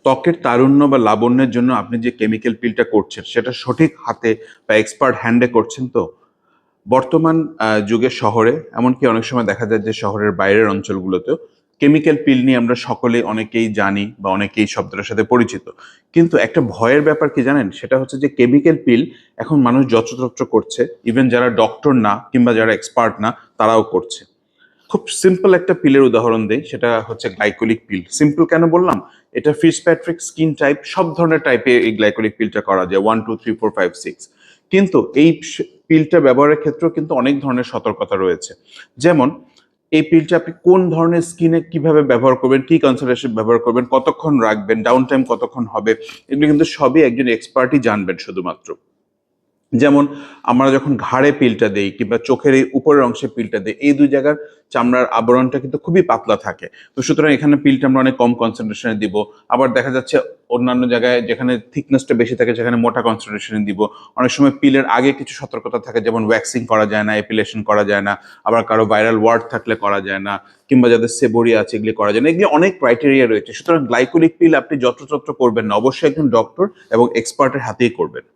ত্বকের তারুণ্য বা লাবণ্যের জন্য আপনি যে কেমিক্যাল পিলটা করছেন সেটা সঠিক হাতে বা এক্সপার্ট হ্যান্ডে করছেন তো? বর্তমান যুগে শহরে এমনকি অনেক সময় দেখা যায় যে শহরের বাইরের অঞ্চলগুলোতেও কেমিক্যাল পিল নিয়ে আমরা সকলে অনেকেই জানি বা অনেকেই শব্দটার সাথে পরিচিত। কিন্তু একটা ভয়ের ব্যাপার কি জানেন? সেটা হচ্ছে যে কেমিক্যাল পিল এখন মানুষ যত্রতত্র করছে। ইভেন যারা ডক্টর না কিংবা যারা এক্সপার্ট না তারাও করছে। খুব সিম্পল একটা পিলের উদাহরণ দেই, সেটা হচ্ছে গ্লাইকোলিক পিল। সিম্পল কেন বললাম? এটা ফিশপ্যাট্রিক, স্কিন টাইপ সব ধরনের টাইপে এই গ্লাইকোলিক পিলটা করা যায় 1 2 3 4 5 6। কিন্তু এই পিলটা ব্যবহারের ক্ষেত্রেও কিন্তু অনেক ধরনের সতর্কতা রয়েছে। যেমন এই পিলটা আপনি কোন ধরনের স্কিনে কিভাবে ব্যবহার করবেন, কি কনসেন্ট্রেশন ব্যবহার করবেন, কতক্ষণ রাখবেন, ডাউন টাইম কতক্ষণ হবে, এগুলো কিন্তু সবই একজন এক্সপার্টই জানবেন শুধুমাত্র। যেমন আমরা যখন ঘাড়ে পিলটা দেই কিংবা চোখের এই উপরের অংশে পিলটা দেই, এই দুই জায়গার চামড়ার আবরণটা কিন্তু খুবই পাতলা থাকে। তো সুতরাং এখানে পিলটা আমরা অনেক কম কনসেন্ট্রেশনে দিব। আবার দেখা যাচ্ছে অন্যান্য জায়গায় যেখানে থিকনেসটা বেশি থাকে সেখানে মোটা কনসেন্ট্রেশনে দিব। অনেক সময় পিলের আগে কিছু সতর্কতা থাকে, যেমন ওয়্যাক্সিং করা যায় না, এপিলেশন করা যায় না, আবার কারো ভাইরাল ওয়ার্ড থাকলে করা যায় না, কিংবা যাদের সেবোরিয়া আছে এগুলি করা যায় না। এগুলি অনেক ক্রাইটেরিয়া রয়েছে। সুতরাং গ্লাইকোলিক পিল আপনি যত্রতত্র করবেন না, অবশ্যই একজন ডক্টর এবং এক্সপার্টের হাতেই করবেন।